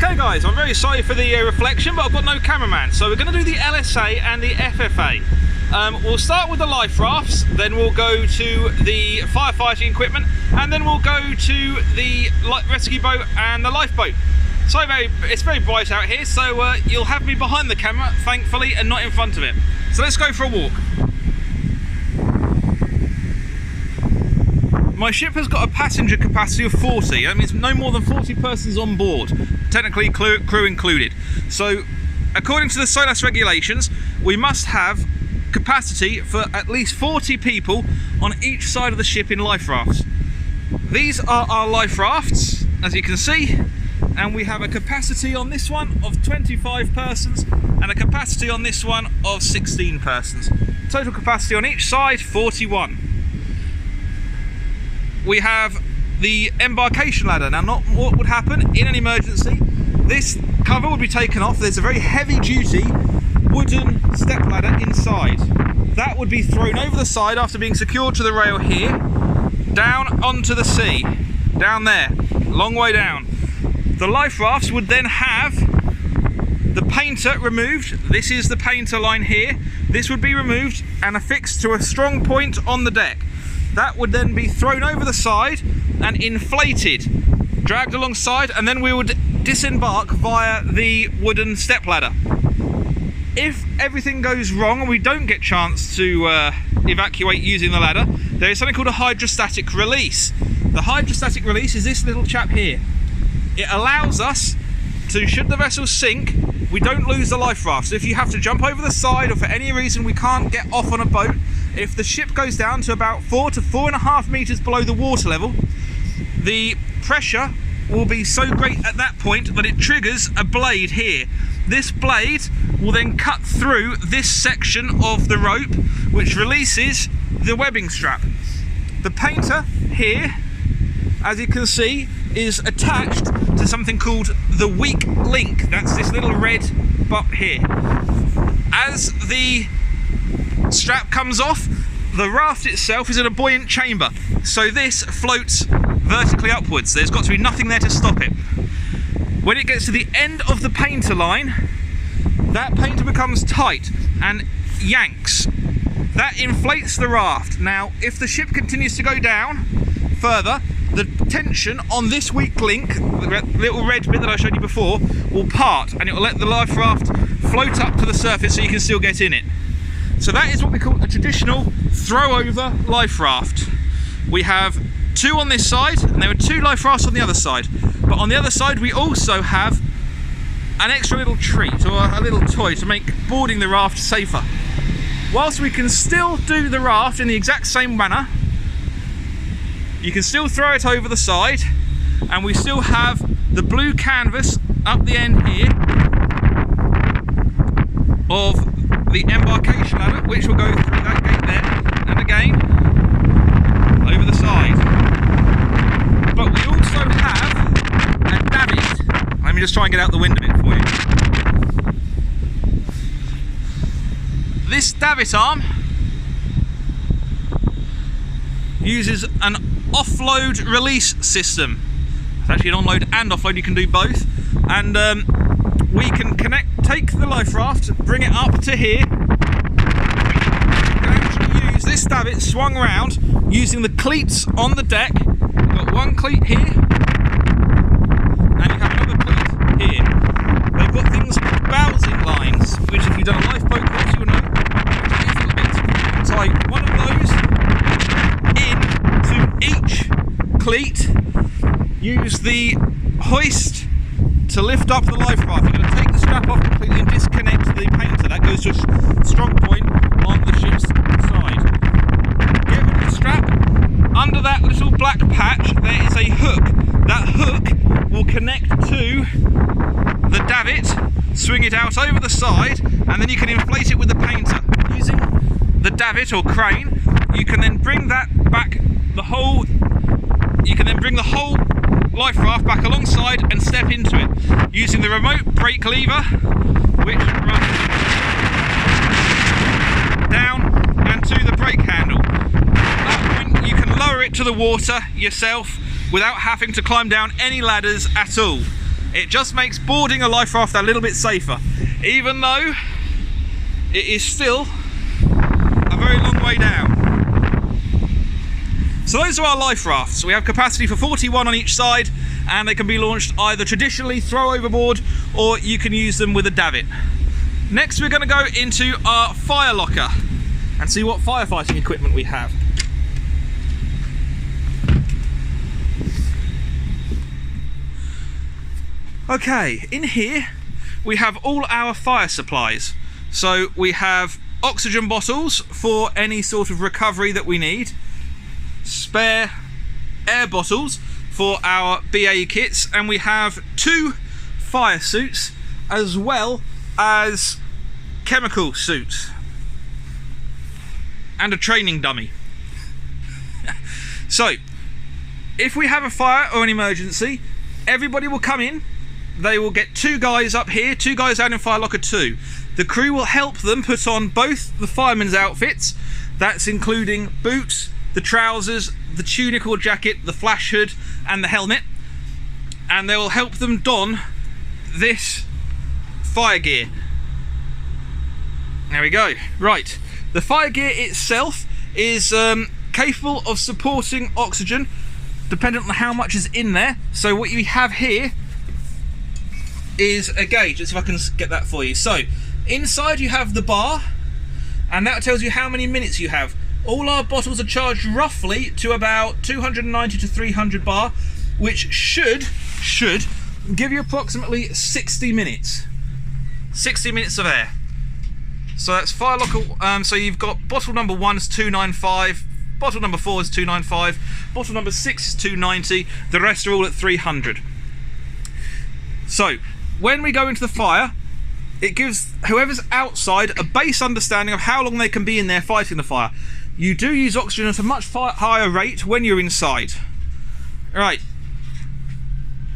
Okay guys, I'm very sorry for the reflection, but I've got no cameraman, so we're going to do the LSA and the FFA. We'll start with the life rafts, then we'll go to the firefighting equipment, and then we'll go to the rescue boat and the lifeboat. So it's very bright out here, so you'll have me behind the camera, thankfully, and not in front of it. So let's go for a walk. My ship has got a passenger capacity of 40. That means no more than 40 persons on board, technically crew included. So, according to the SOLAS regulations, we must have capacity for at least 40 people on each side of the ship in life rafts. These are our life rafts, as you can see, and we have a capacity on this one of 25 persons and a capacity on this one of 16 persons. Total capacity on each side, 41. We have the embarkation ladder. Now, not what would happen in an emergency. This cover would be taken off. There's a very heavy duty wooden step ladder inside. That would be thrown over the side after being secured to the rail here, down onto the sea, down there, long way down. The life rafts would then have the painter removed. This is the painter line here. This would be removed and affixed to a strong point on the deck. That would then be thrown over the side and inflated, dragged alongside, and then we would disembark via the wooden step ladder. If everything goes wrong and we don't get a chance to evacuate using the ladder, there is something called a hydrostatic release. The hydrostatic release is this little chap here. It allows us to, should the vessel sink, we don't lose the life raft. So if you have to jump over the side or for any reason we can't get off on a boat, if the ship goes down to about 4 to 4.5 meters below the water level, the pressure will be so great at that point that it triggers a blade here. This blade will then cut through this section of the rope, which releases the webbing strap. The painter here, as you can see, is attached to something called the weak link. That's this little red butt here. As the strap comes off, the raft itself is in a buoyant chamber, so this floats vertically upwards. There's got to be nothing there to stop it. When it gets to the end of the painter line, that painter becomes tight and yanks. That inflates the raft. Now, if the ship continues to go down further, the tension on this weak link, the little red bit that I showed you before, will part and it will let the life raft float up to the surface so you can still get in it. So that is what we call a traditional throw-over life raft. We have two on this side, and there are two life rafts on the other side. But on the other side, we also have an extra little treat, or a little toy to make boarding the raft safer. Whilst we can still do the raft in the exact same manner, you can still throw it over the side, and we still have the blue canvas up the end here of the embarkation ladder, which will go through that gate there, and again, over the side. But we also have a davit. Let me just try and get out the wind a bit for you. This davit arm uses an offload release system. It's actually an onload and offload, you can do both. And we can take the life raft, bring it up to here. We can actually use this davit swung round using the cleats on the deck. You've got one cleat here, and you have another cleat here. They've got things called bowsing lines, which if you've done a lifeboat course, you'll know. Tie one of those into each cleat, use the hoist to lift up the life raft. You're going to take the strap off completely and disconnect the painter. That goes to a strong point on the ship's side. Get rid of the strap. Under that little black patch, there is a hook. That hook will connect to the davit, swing it out over the side, and then you can inflate it with the painter. Using the davit or crane, you can then bring that back, you can then bring the whole life raft back alongside and step into it using the remote brake lever, which runs down and to the brake handle. At that point you can lower it to the water yourself without having to climb down any ladders at all. It just makes boarding a life raft a little bit safer, even though it is still a very long way down. So those are our life rafts. We have capacity for 41 on each side, and they can be launched either traditionally, throw overboard, or you can use them with a davit. Next we're going to go into our fire locker and see what firefighting equipment we have. Okay, in here we have all our fire supplies. So we have oxygen bottles for any sort of recovery that we need, spare air bottles for our BA kits, and we have 2 fire suits as well as chemical suits and a training dummy. So if we have a fire or an emergency, everybody will come in. They will get 2 guys up here, 2 guys down in fire locker 2. The crew will help them put on both the fireman's outfits. That's including boots, the trousers, the tunic or jacket, the flash hood and the helmet. And they will help them don this fire gear. There we go. Right, the fire gear itself is capable of supporting oxygen dependent on how much is in there. So what you have here is a gauge. Let's see if I can get that for you. So inside you have the bar, and that tells you how many minutes you have. All our bottles are charged roughly to about 290 to 300 bar, which should give you approximately 60 minutes. 60 minutes of air. So that's fire locker. So you've got bottle number 1 is 295, bottle number 4 is 295, bottle number 6 is 290. The rest are all at 300. So when we go into the fire, it gives whoever's outside a base understanding of how long they can be in there fighting the fire. You do use oxygen at a much higher rate when you're inside. Right.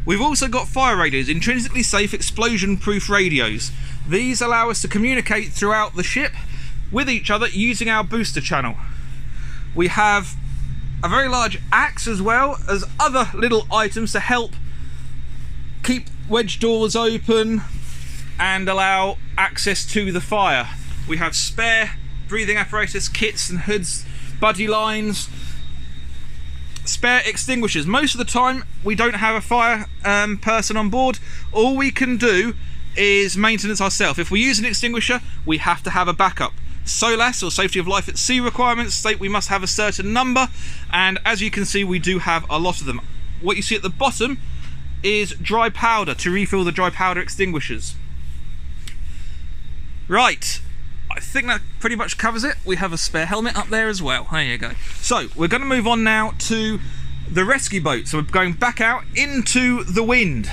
We've also got fire radios, intrinsically safe explosion-proof radios. These allow us to communicate throughout the ship with each other using our booster channel. We have a very large axe as well as other little items to help keep wedge doors open and allow access to the fire. We have spare breathing apparatus kits and hoods, buddy lines, spare extinguishers. Most of the time we don't have a fire person on board. All we can do is maintenance ourselves. If we use an extinguisher, we have to have a backup. SOLAS, or safety of life at sea requirements, state we must have a certain number, and as you can see we do have a lot of them. What you see at the bottom is dry powder to refill the dry powder extinguishers. Right, I think that pretty much covers it. We have a spare helmet up there as well. There you go. So we're going to move on now to the rescue boat. So we're going back out into the wind.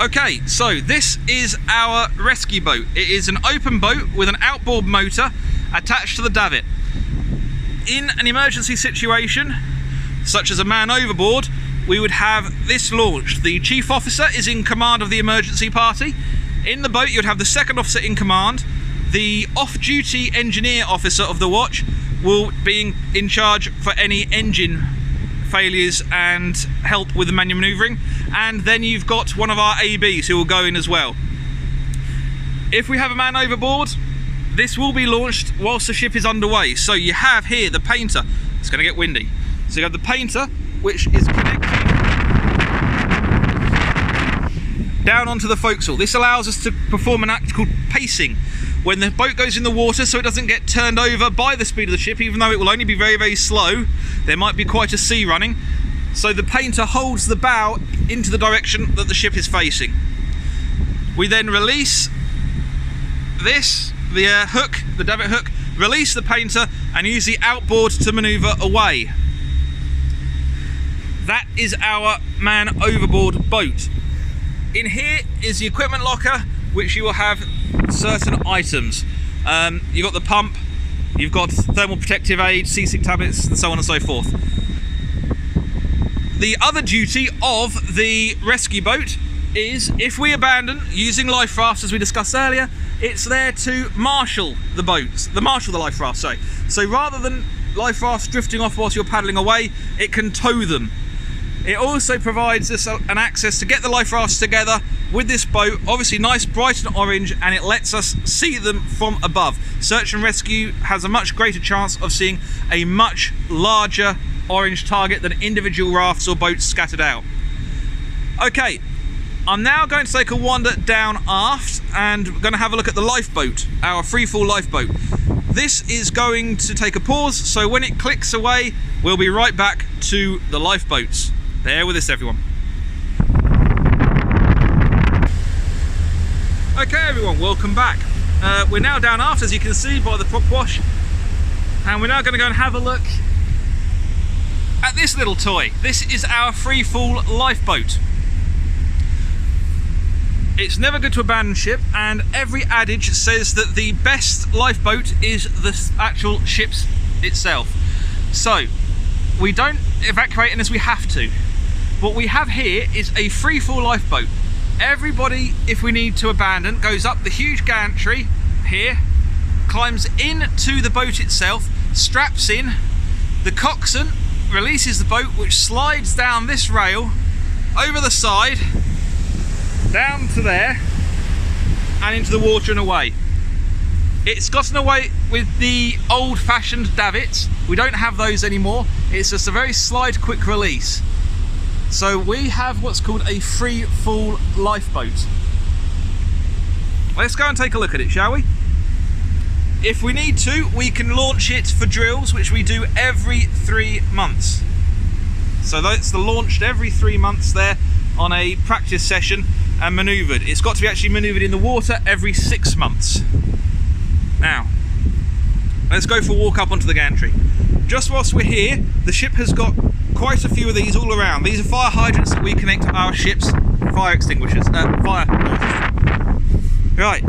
Okay, so this is our rescue boat. It is an open boat with an outboard motor attached to the davit. In an emergency situation, such as a man overboard, we would have this launched. The chief officer is in command of the emergency party. In the boat, you'd have the second officer in command. The off-duty engineer officer of the watch will be in charge for any engine failures and help with the manual manoeuvring, and then you've got one of our ABs who will go in as well. If we have a man overboard, this will be launched whilst the ship is underway. So you have here the painter. It's going to get windy. So you have the painter, which is connected down onto the forecastle. This allows us to perform an act called pacing when the boat goes in the water, so it doesn't get turned over by the speed of the ship. Even though it will only be very, very slow, there might be quite a sea running. So the painter holds the bow into the direction that the ship is facing. We then release this, the hook, the davit hook, release the painter and use the outboard to manoeuvre away. That is our man overboard boat. In here is the equipment locker, which you will have certain items. You've got the pump, you've got thermal protective aid, seasick tablets, and so on and so forth. The other duty of the rescue boat is, if we abandon using life rafts as we discussed earlier, it's there to marshal the boats, marshal the life rafts, sorry. So rather than life rafts drifting off whilst you're paddling away, it can tow them. It also provides us an access to get the life rafts together with this boat, obviously nice, bright and orange, and it lets us see them from above. Search and rescue has a much greater chance of seeing a much larger orange target than individual rafts or boats scattered out. Okay, I'm now going to take a wander down aft and we're going to have a look at the lifeboat, our freefall lifeboat. This is going to take a pause, so when it clicks away, we'll be right back to the lifeboats. Bear with us, everyone. Okay, everyone, welcome back. We're now down aft, as you can see by the prop wash, and we're now going to go and have a look at this little toy. This is our freefall lifeboat. It's never good to abandon ship, and every adage says that the best lifeboat is the actual ship itself. So, we don't evacuate unless we have to. What we have here is a freefall lifeboat. Everybody, if we need to abandon, goes up the huge gantry here, climbs into the boat itself, straps in, the coxswain releases the boat, which slides down this rail, over the side, down to there, and into the water and away. It's gotten away with the old-fashioned davits. We don't have those anymore. It's just a very slight, quick release. So we have what's called a free fall lifeboat. Let's go and take a look at it, shall we? If we need to, we can launch it for drills, which we do every 3 months. So that's launched every 3 months there on a practice session and manoeuvred. It's got to be actually manoeuvred in the water every 6 months. Now, let's go for a walk up onto the gantry. Just whilst we're here, the ship has got quite a few of these all around. These are fire hydrants that we connect to our ship's fire extinguishers. Right,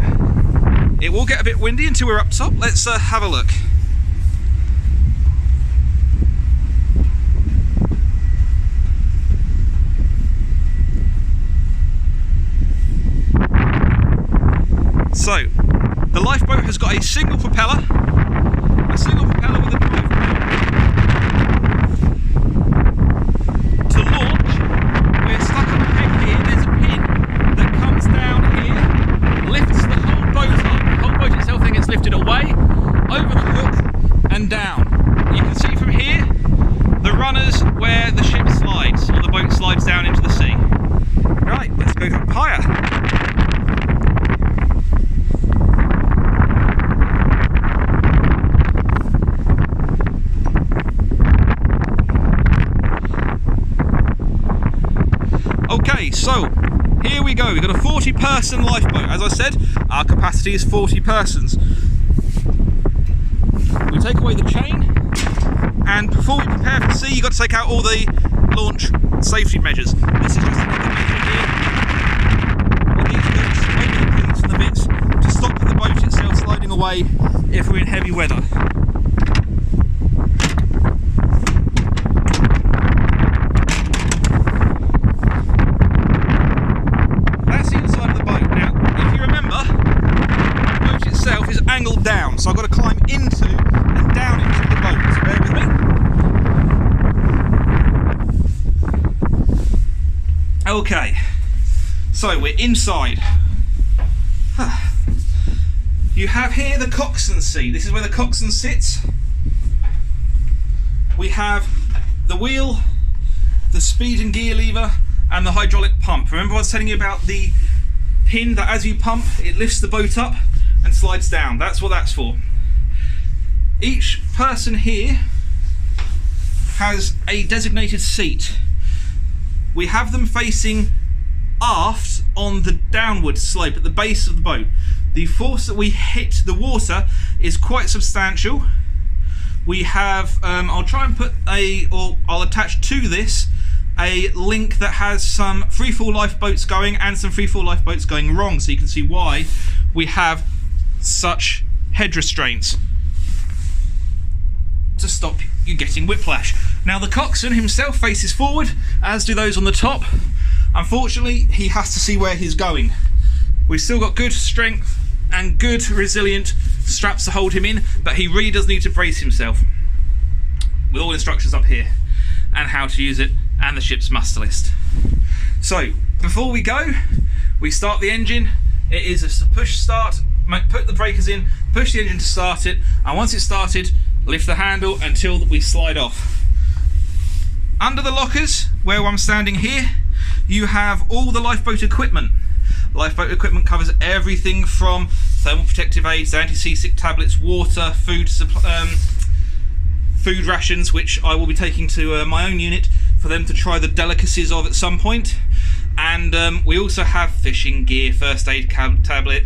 it will get a bit windy until we're up top. Let's have a look. So, the lifeboat has got a single propeller with a drive pole. To launch, we're stuck on the peg here. There's a pin that comes down here, lifts the whole boat up. The whole boat itself then gets lifted away, over the hook and down. You can see from here the runners where the ship slides, or the boat slides down into the sea. Right, let's go up higher. Okay, so here we go. We've got a 40-person lifeboat. As I said, our capacity is 40 persons. We take away the chain, and before we prepare for sea, you've got to take out all the launch safety measures. This is just another measure here with these bits, maybe the pins and the bits, to stop the boat itself sliding away if we're in heavy weather. Angled down, so I've got to climb into and down into the boat, so bear with me. Okay, so we're inside. You have here the coxswain seat. This is where the coxswain sits. We have the wheel, the speed and gear lever, and the hydraulic pump. Remember I was telling you about the pin that as you pump, it lifts the boat up and slides down. That's what that's for. Each person here has a designated seat. We have them facing aft on the downward slope at the base of the boat. The force that we hit the water is quite substantial. We have, I'll try and put I'll attach to this a link that has some freefall lifeboats going and some freefall lifeboats going wrong, so you can see why we have such head restraints to stop you getting whiplash. Now the coxswain himself faces forward, as do those on the top. Unfortunately, he has to see where he's going. We've still got good strength and good resilient straps to hold him in, but he really does need to brace himself. With all instructions up here, and how to use it, and the ship's muster list. So, before we go, we start the engine. It is a push start, put the breakers in, push the engine to start it, and once it's started, lift the handle until we slide off. Under the lockers, where I'm standing here, you have all the lifeboat equipment. Lifeboat equipment covers everything from thermal protective aids, anti-seasick tablets, water, food rations, which I will be taking to my own unit for them to try the delicacies of at some point. And we also have fishing gear, first aid tablet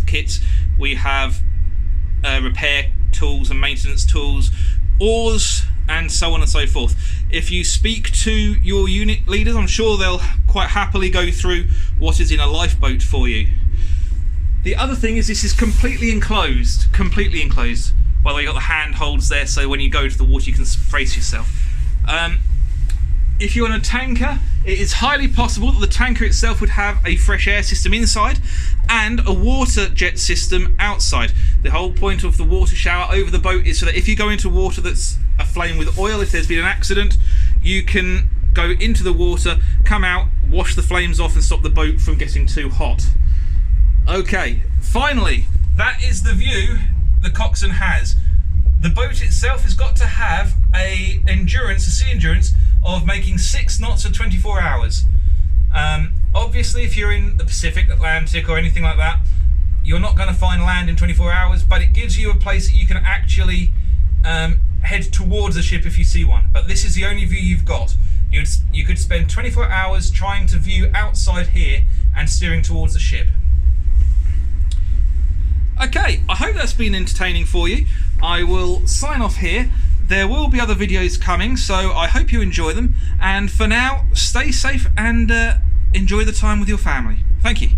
kits. We have repair tools and maintenance tools, oars, and so on and so forth. If you speak to your unit leaders, I'm sure they'll quite happily go through what is in a lifeboat for you. The other thing is this is completely enclosed. Completely enclosed. By the way, you've got the handholds there, so when you go to the water you can brace yourself. If you're on a tanker, it is highly possible that the tanker itself would have a fresh air system inside and a water jet system outside. The whole point of the water shower over the boat is so that if you go into water that's aflame with oil, if there's been an accident, you can go into the water, come out, wash the flames off and stop the boat from getting too hot. Okay, finally, that is the view the coxswain has. The boat itself has got to have a sea endurance of making 6 knots for 24 hours. Obviously, if you're in the Pacific, Atlantic, or anything like that, you're not going to find land in 24 hours, but it gives you a place that you can actually head towards a ship if you see one. But this is the only view you've got. You could spend 24 hours trying to view outside here and steering towards the ship. Okay, I hope that's been entertaining for you. I will sign off here. There will be other videos coming, so I hope you enjoy them. And for now, stay safe and enjoy the time with your family. Thank you.